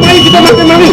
Mari kita makan mari.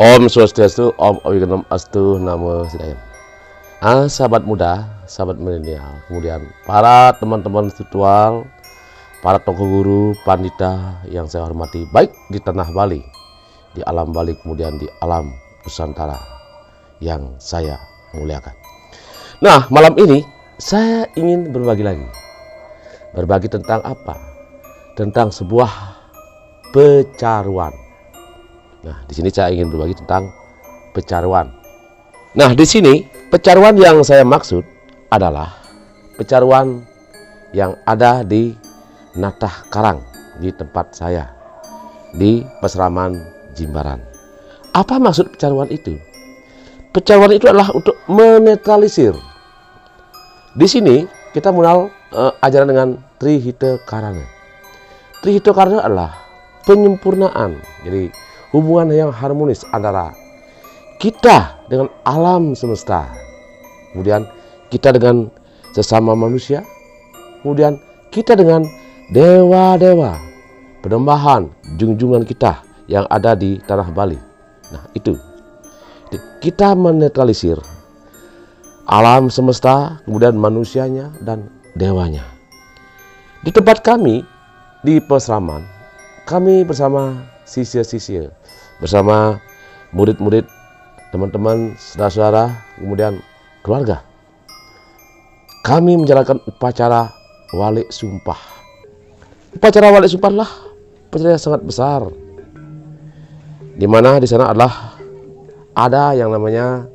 Om Swastiastu, Om Awiganam Astu, Namo Buddhaya. Sahabat muda, sahabat milenial, kemudian para teman-teman spiritual, para tokoh guru, pandita yang saya hormati, baik di tanah Bali, di alam Bali, kemudian di alam Nusantara yang saya muliakan. Nah, malam ini saya ingin berbagi lagi. Berbagi tentang apa? Tentang sebuah pecaruan. Nah, di sini saya ingin berbagi tentang pecaruan. Nah, di sini pecaruan yang saya maksud adalah pecaruan yang ada di Natah Karang, di tempat saya, di Peseraman Jimbaran. Apa maksud pecaruan itu? Pecaruan itu adalah untuk menetralisir. Di sini kita mengenal ajaran dengan Trihita Karana. Trihita Karana adalah penyempurnaan. Jadi hubungan yang harmonis antara kita dengan alam semesta, kemudian kita dengan sesama manusia, kemudian kita dengan dewa-dewa, penyembahan junjungan kita yang ada di tanah Bali. Nah, itu kita menetralisir alam semesta, kemudian manusianya dan dewanya. Di tempat kami di Peseraman, kami bersama sisya-sisya, bersama murid-murid, teman-teman, saudara-saudara, kemudian keluarga, kami menjalankan upacara Walik Sumpah. Upacara Walik Sumpah adalah upacara yang sangat besar, di mana di sana adalah ada yang namanya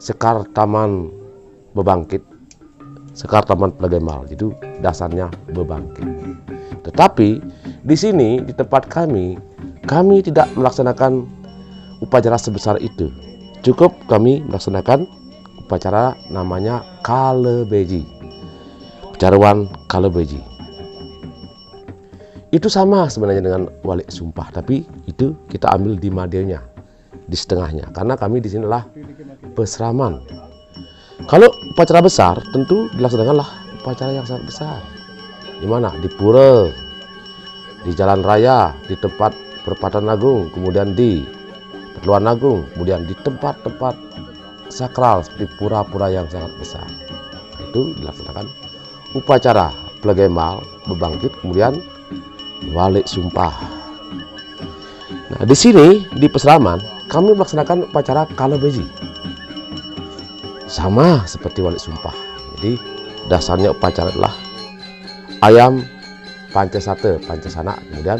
Sekar Taman Bebangkit, Sekar Taman Plegemal, itu dasarnya bebangkit. Tetapi di sini di tempat kami tidak melaksanakan upacara sebesar itu. Cukup kami melaksanakan upacara namanya Kalebeji, pecaruan Kalebeji. Itu sama sebenarnya dengan Walik Sumpah, tapi itu kita ambil di madenya, di setengahnya, karena kami di sinilah Peseraman. Kalau upacara besar tentu dilaksanakanlah upacara yang sangat besar. Di mana? Di pura, di jalan raya, di tempat perempatan agung, kemudian di Perluan Agung, kemudian di tempat-tempat sakral seperti pura-pura yang sangat besar. Itu dilaksanakan upacara Plegemal, bebangkit, kemudian Walik Sumpah. Nah, di sini di Peseraman kami melaksanakan upacara Kalebeji, sama seperti Walik Sumpah. Jadi dasarnya upacara adalah ayam pancasate, pancasana, kemudian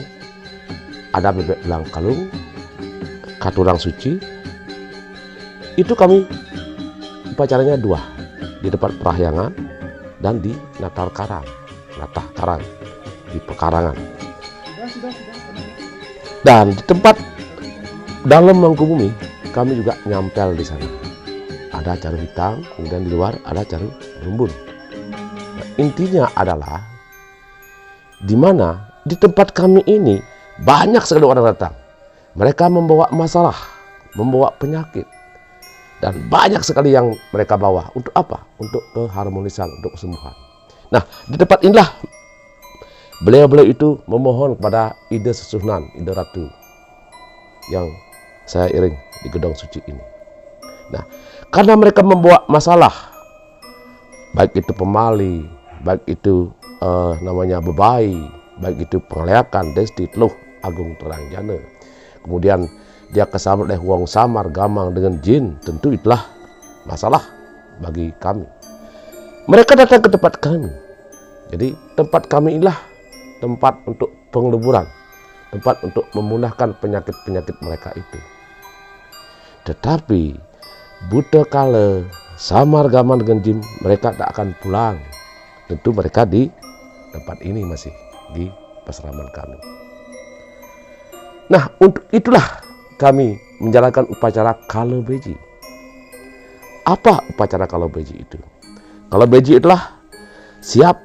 ada bebek belang kalung, katurang suci. Itu kami upacaranya dua, di tempat Parahyangan dan di Natah Karang, di Pekarangan. Dan di tempat dalam Mangkubumi kami juga nyampel di sana. Ada caru hitam, kemudian di luar ada caru rumbun. Nah, intinya adalah di mana di tempat kami ini banyak sekali orang datang. Mereka membawa masalah, membawa penyakit, dan banyak sekali yang mereka bawa. Untuk apa? Untuk keharmonisan, untuk kesembuhan. Nah, di tempat inilah beliau-beliau itu memohon kepada Ida Sesuhnan, Ida Ratu, yang saya iring di gedung suci ini. Nah, karena mereka membawa masalah, baik itu pemali, baik itu namanya bebai, baik itu pengeleakan, desti, teluh, agung, terang, jana. Kemudian dia kesambut oleh wong samar, gamang dengan jin, tentu itulah masalah bagi kami. Mereka datang ke tempat kami. Jadi tempat kami inilah tempat untuk pengleburan, tempat untuk memudahkan penyakit-penyakit mereka itu. Tetapi buta kala samar gaman dengan jin, mereka tak akan pulang. Tentu mereka di tempat ini masih di pasraman kami. Nah, untuk itulah kami menjalankan upacara Kalobeji. Apa upacara Kalobeji itu? Kalobeji itulah siap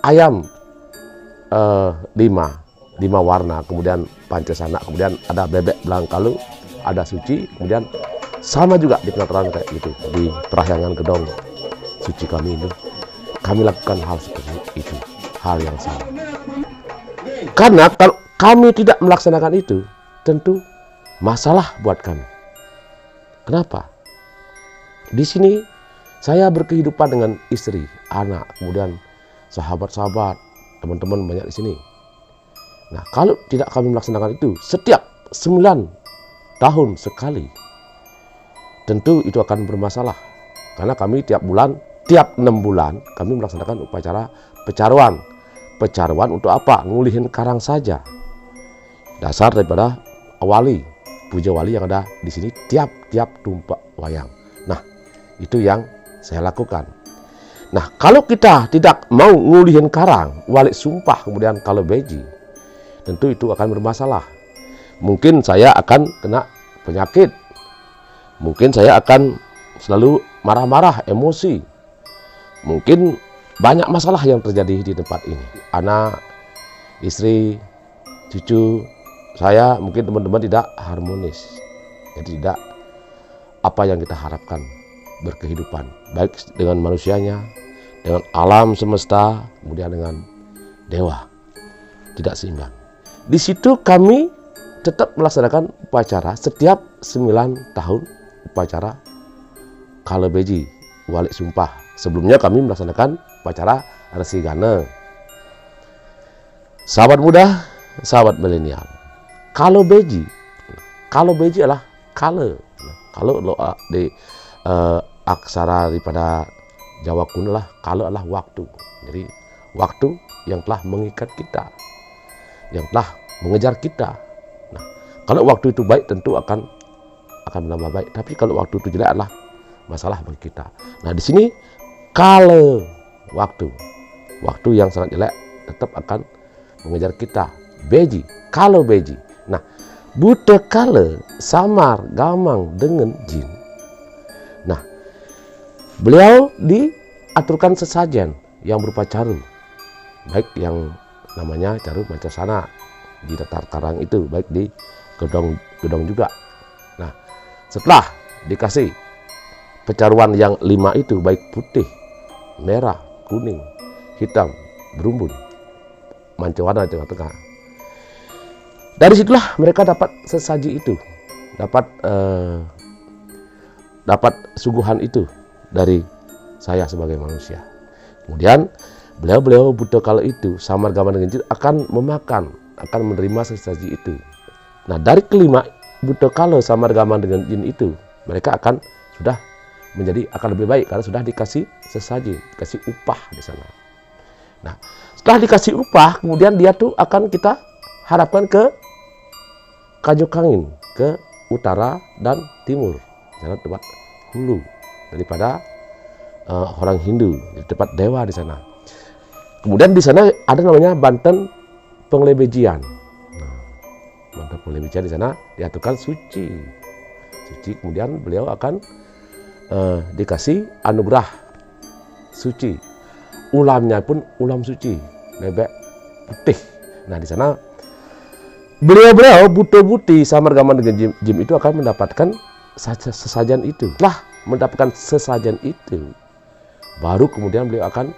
ayam 5 warna, kemudian pancasana, kemudian ada bebek belang kalu, ada suci, kemudian sama juga di penataran kayak gitu di perahyangan gedong suci kami ini. Kami lakukan hal seperti itu, hal yang sama. Karena kalau kami tidak melaksanakan itu, tentu masalah buat kami. Kenapa? Di sini saya berkehidupan dengan istri, anak, kemudian sahabat-sahabat, teman-teman banyak di sini. Nah, kalau tidak kami melaksanakan itu setiap 9 tahun sekali, tentu itu akan bermasalah. Karena kami tiap 6 bulan kami melaksanakan upacara pecaruan. Pecaruan untuk apa? Ngulihin karang saja. Dasar daripada wali, puja wali yang ada di sini tiap-tiap tumpak wayang. Nah, itu yang saya lakukan. Nah, kalau kita tidak mau ngulihin karang, wali sumpah, kemudian Kalobeji, tentu itu akan bermasalah. Mungkin saya akan kena penyakit. Mungkin saya akan selalu marah-marah, emosi. Mungkin banyak masalah yang terjadi di tempat ini. Anak, istri, cucu, saya, mungkin teman-teman tidak harmonis. Jadi tidak apa yang kita harapkan berkehidupan. Baik dengan manusianya, dengan alam semesta, kemudian dengan dewa. Tidak seimbang. Di situ kami tetap melaksanakan upacara setiap 9 tahun, upacara Kalobeji, wali sumpah. Sebelumnya kami melaksanakan upacara Resigana. Sahabat muda, sahabat milenial, Kalobeji adalah kala. Kalau di aksara daripada Jawa kuno lah, kala adalah waktu. Jadi waktu yang telah mengikat kita, yang telah mengejar kita. Nah, kalau waktu itu baik tentu akan menambah baik. Tapi kalau waktu itu jelek adalah masalah bagi kita. Nah, di sini kala waktu yang sangat jelek tetap akan mengejar kita. Beji, Kalobeji. Nah, buta kala samar gamang dengan jin. Nah, beliau diaturkan sesajen yang berupa caru, baik yang namanya caru mancasana di datar karang itu, baik di gedong juga. Nah, setelah dikasih pecaruan yang 5 itu, baik putih, merah, kuning, hitam, berumbun, mancawarna di tengah-tengah. Dari situlah mereka dapat sesaji itu, dapat suguhan itu dari saya sebagai manusia. Kemudian beliau buta kala itu samar gaman dengan jin akan memakan, akan menerima sesaji itu. Nah, dari kelima buta kala samar gaman dengan jin itu, mereka akan lebih baik karena sudah dikasih sesaji, dikasih upah di sana. Nah, setelah dikasih upah, kemudian dia tuh akan kita harapkan ke Kajokangin, ke utara dan timur, sana tempat hulu daripada orang Hindu, di tempat dewa di sana. Kemudian di sana ada namanya Banten Penglebejian. Nah, Banten Penglebejian di sana diaturkan suci. Kemudian beliau akan dikasih anugerah suci. Ulamnya pun ulam suci, bebek putih. Nah, di sana beliau-beliau Buto-Buti Samargaman dengan Jim itu akan mendapatkan sesajen itu. Lah, mendapatkan sesajen itu, baru kemudian beliau akan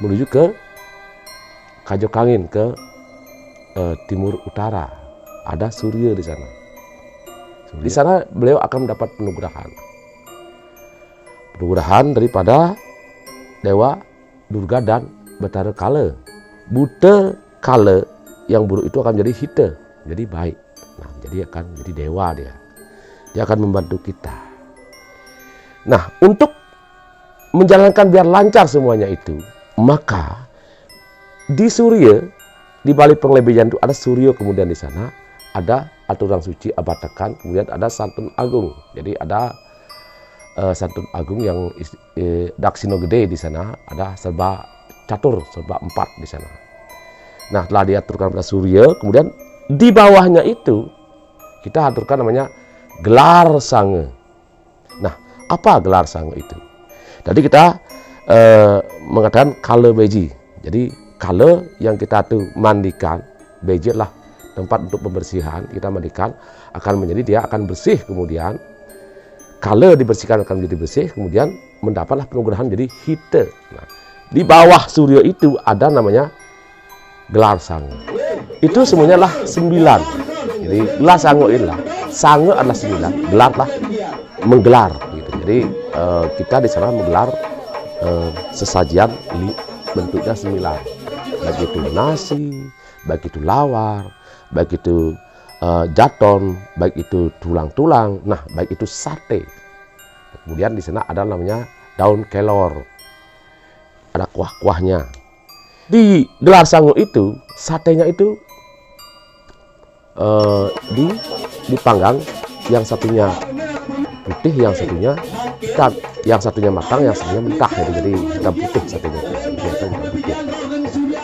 menuju ke Kajokangin, ke timur utara. Ada Surya di sana. Di sana beliau akan mendapat penugurahan daripada Dewa Durga dan Betara Kala. Buta Kala yang buruk itu akan menjadi hita, jadi baik. Nah, jadi akan jadi dewa dia. Dia akan membantu kita. Nah, untuk menjalankan biar lancar semuanya itu, maka di Surya, di balik penglebihan itu ada Surya, kemudian di sana ada aturan suci abatakan, kemudian ada Santun Agung. Jadi ada Santun Agung yang Daksino Gede di sana, ada serba catur, serba 4 di sana. Nah, telah diaturkan pada Surya, kemudian di bawahnya itu kita aturkan namanya gelar sange. Nah, apa gelar sange itu? Tadi kita mengatakan kala beji. Jadi kala yang kita tuh mandikan, beji lah tempat untuk pembersihan, kita mandikan akan menjadi dia akan bersih, kemudian kala dibersihkan akan menjadi bersih, kemudian mendapatlah penugurahan jadi hita. Nah, di bawah Surya itu ada namanya gelar sange. Itu semuanya lah 9. Jadi gelar sange inilah, sange adalah 9, gelar lah menggelar gitu. Jadi kita di sana menggelar sesajian bentuknya 9. Baik itu nasi, baik itu lawar, baik itu jaton, baik itu tulang-tulang, nah baik itu sate. Kemudian di sana ada namanya daun kelor, ada kuah-kuahnya. Di gelar sangu itu satenya itu dipanggang, yang satunya putih, yang satunya hitam, yang satunya matang, yang satunya mentah. Jadi hitam putih satenya, putih.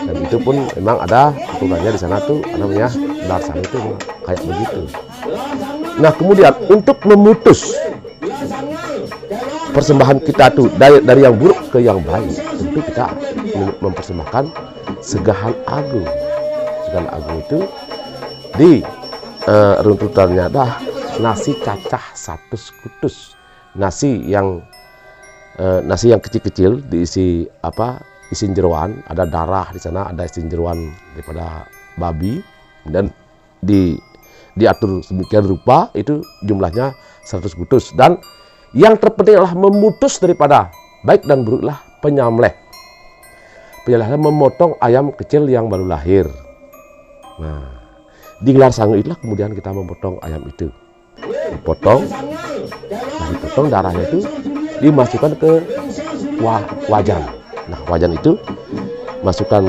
Dan itu pun memang ada aturannya di sana tuh, namanya gelar sangu itu kayak begitu. Nah, kemudian untuk memutus persembahan kita tuh dari yang buruk ke yang baik, tentu kita mempersembahkan segahan agung. Segahan agung itu di runtutannya dah nasi cacah 1 sekutus. Nasi yang kecil-kecil diisi isi jeroan, ada darah di sana, ada isi jeroan daripada babi, dan diatur sedemikian rupa, itu jumlahnya 100 sekutus. Dan yang terpenting adalah memutus daripada baik dan buruklah penyamleh. Penyamleh memotong ayam kecil yang baru lahir. Nah, di gelar sangu itulah kemudian kita memotong ayam itu. Dipotong darahnya itu dimasukkan ke wajan. Nah, wajan itu masukkan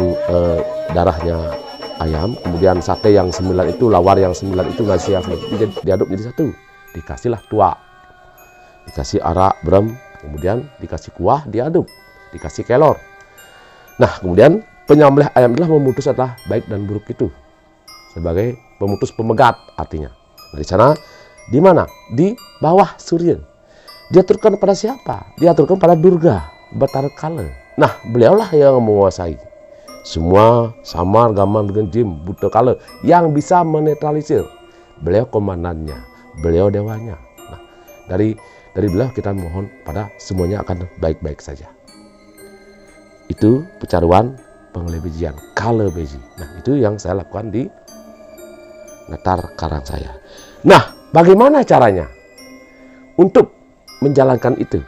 darahnya ayam, kemudian sate yang 9 itu, lawar yang 9 itu, nasi yang 9 itu diaduk jadi satu. Dikasihlah tuak, dikasih arak brem, kemudian dikasih kuah, diaduk, dikasih kelor. Nah, kemudian penyamleh ayam adalah memutus adalah baik dan buruk itu sebagai pemutus pemegat artinya. Dari sana di mana? Di bawah Surya. Diaturkan pada siapa? Diaturkan pada Durga Betara Kala. Nah, beliaulah yang menguasai semua Samargaman dengan Jim Buta Kala yang bisa menetralisir. Beliau komandannya, beliau dewanya. Nah, dari beliau kita mohon pada semuanya akan baik-baik saja. Itu pecaruan penglebijian Kala Beji. Nah, itu yang saya lakukan di Natar Karang saya. Nah, bagaimana caranya untuk menjalankan itu?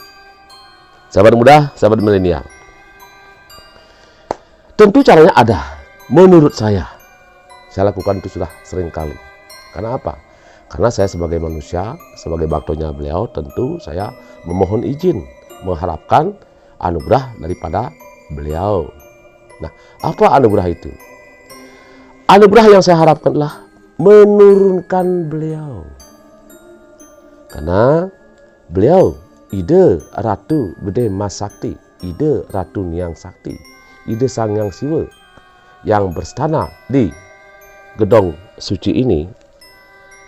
Sahabat muda, sahabat milenial. Tentu caranya ada. Menurut saya lakukan itu sudah sering kali. Karena apa? Karena saya sebagai manusia, sebagai baktonya beliau, tentu saya memohon izin, mengharapkan anugerah daripada beliau. Nah, apa anugerah itu? Anugerah yang saya harapkan adalah menurunkan beliau. Karena beliau ide Ratu Gede Mas Sakti, ide Ratu Niang Sakti, ide Sang Hyang Siwa yang berstana di gedong suci ini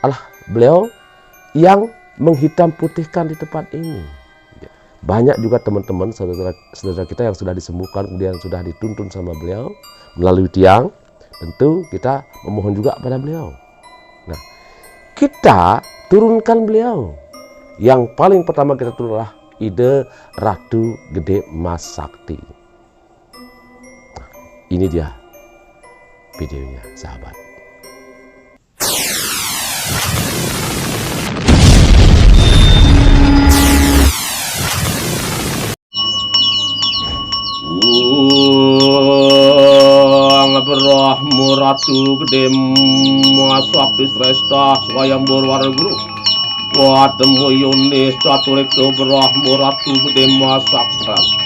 adalah beliau yang menghitam putihkan di tempat ini. banyak juga teman-teman saudara kita yang sudah disembuhkan kemudian sudah dituntun sama beliau melalui tiang. Tentu kita memohon juga pada beliau. Nah, kita turunkan beliau. Yang paling pertama kita turun adalah ide Ratu Gede Mas Sakti. Nah, ini dia videonya, sahabat. Brahmu Ratu Gede Mas Sakti Sresta Swayambur Warguru Watemu Yunis Caturiko Brahmu Ratu Gede Mas Sakti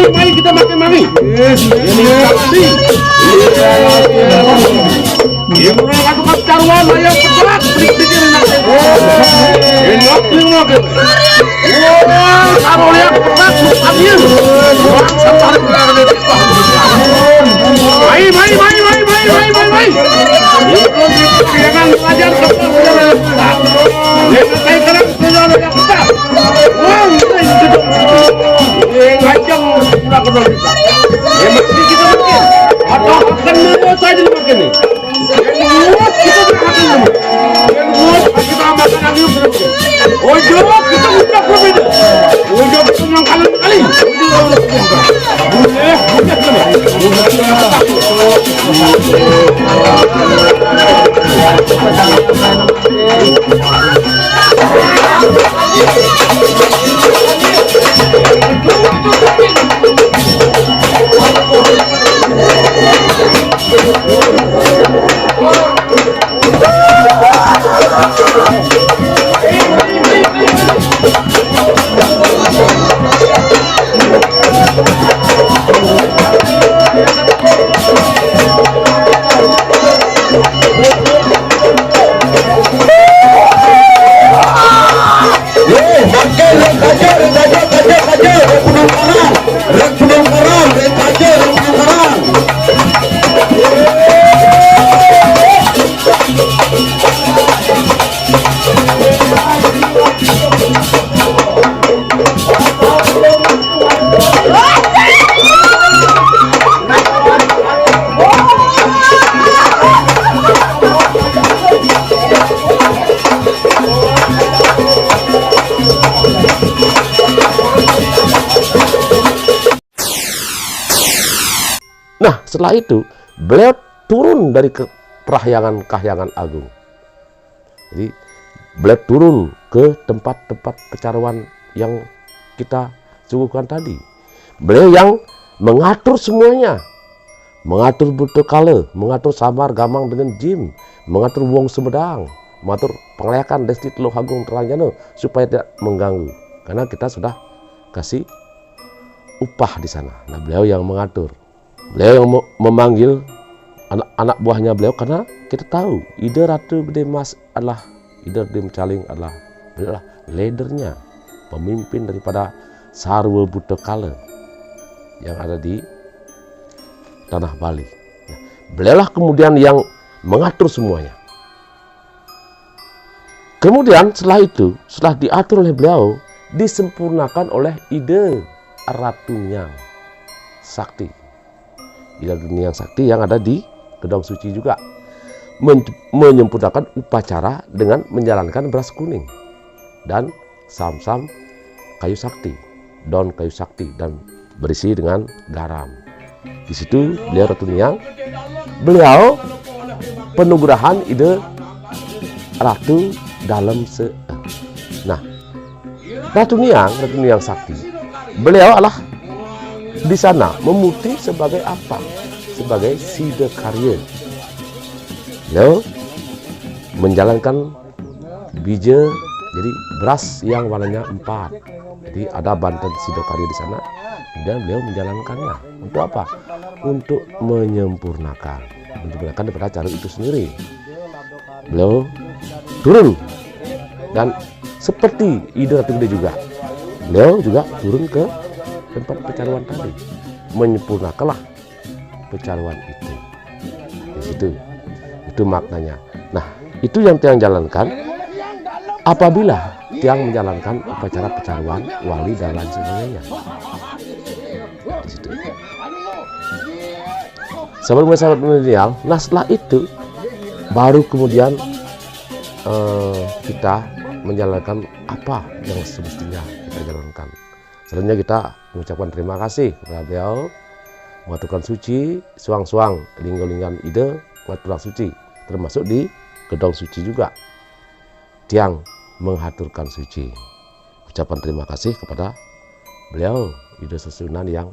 Mari kita makan mari. setelah itu beliau turun dari kahyangan agung. Jadi beliau turun ke tempat-tempat pecaruan yang kita suguhkan tadi. Beliau yang mengatur semuanya, mengatur buta kala, mengatur samar gamang dengan jim, mengatur wong Sumedang, mengatur pengelayakan Desti Teluk Agung Terangjana supaya tidak mengganggu, karena kita sudah kasih upah di sana. Nah, beliau yang mengatur, beliau yang memanggil anak buahnya beliau, karena kita tahu ide Ratu Gede Mas adalah ide Gede Mecaling adalah leadernya, pemimpin daripada Sarwa Buta Kala yang ada di tanah Bali. Nah, beliaulah kemudian yang mengatur semuanya. Kemudian setelah itu, setelah diatur oleh beliau, disempurnakan oleh ide Ratu Nyang Sakti. Ide Ratu Nyang Sakti yang ada di Gedong Suci juga menyempurnakan upacara dengan menjalankan beras kuning dan sam-sam kayu sakti, daun kayu sakti, dan berisi dengan garam. Di situ beliau Ratu Nyang, beliau penugurahan ide Ratu dalam Nah, Ratu Nyang Sakti, beliau adalah di sana memuti sebagai apa? Sebagai Sida Karya. Beliau menjalankan bija, jadi beras yang warnanya 4. Jadi ada Banten Sida Karya di sana, dan beliau menjalankannya. Untuk apa? Untuk menyempurnakan daripada cara itu sendiri. Beliau turun, dan seperti ide Ratu Gede juga, beliau juga turun ke tempat pecaruan tadi, menyempurnakanlah pecaruan itu. Di situ itu maknanya. Nah, itu yang tiang jalankan apabila tiang menjalankan upacara pecaruan wali dan lain sebagainya. Di situ. Sahabat milenial, nah setelah itu baru kemudian kita menjalankan apa yang semestinya kita jalankan. Selanjutnya kita mengucapkan terima kasih kepada beliau, mengaturkan suci, suang-suang, linggo-linggan ide, mengaturkan suci, termasuk di Gedong Suci juga. Tiang mengaturkan suci. Ucapan terima kasih kepada beliau, ide sesunan yang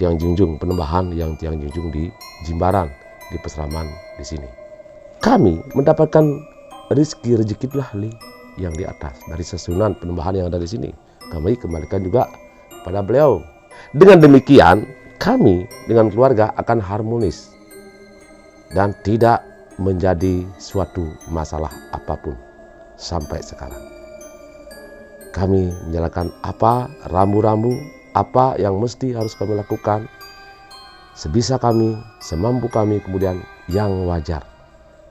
tiang junjung, penembahan yang tiang junjung di Jimbaran, di Peseraman di sini. Kami mendapatkan rezeki belahli yang di atas dari sesunan penembahan yang ada di sini. Kami kembalikan juga pada beliau. Dengan demikian, kami dengan keluarga akan harmonis dan tidak menjadi suatu masalah apapun sampai sekarang. Kami menjalankan apa rambu-rambu, apa yang mesti harus kami lakukan sebisa kami, semampu kami, kemudian yang wajar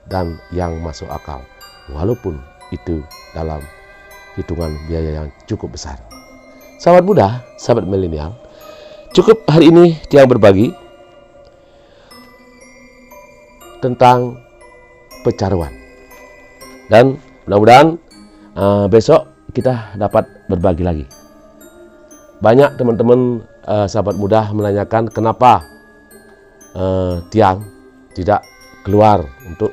dan yang masuk akal, walaupun itu dalam hitungan biaya yang cukup besar. Sahabat muda, sahabat milenial, cukup hari ini tiang berbagi tentang pecaruan, dan mudah-mudahan besok kita dapat berbagi lagi. Banyak teman-teman sahabat muda menanyakan kenapa tiang tidak keluar untuk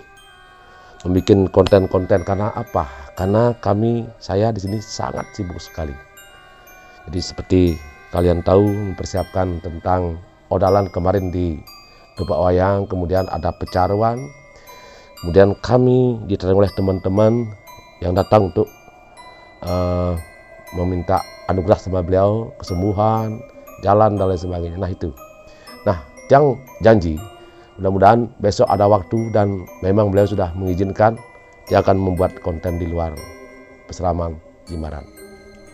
membuat konten-konten. Karena apa? Karena saya di sini sangat sibuk sekali. Jadi seperti kalian tahu, mempersiapkan tentang odalan kemarin di Gebak Wayang, kemudian ada pecaruan, kemudian kami diterima oleh teman-teman yang datang untuk meminta anugerah sama beliau, kesembuhan, jalan dan lain sebagainya. Nah itu. Nah, yang janji mudah-mudahan besok ada waktu dan memang beliau sudah mengizinkan, dia akan membuat konten di luar Peseraman Jimbaran.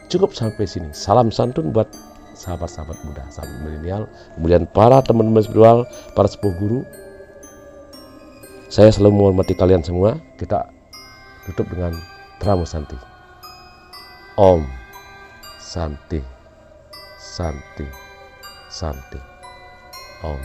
Cukup sampai sini. Salam santun buat sahabat-sahabat muda, sahabat milenial, kemudian para teman-teman spiritual, para sepuh guru. Saya selalu menghormati kalian semua. Kita tutup dengan Pramu Santi. Om Santi, Santi, Santi. Om.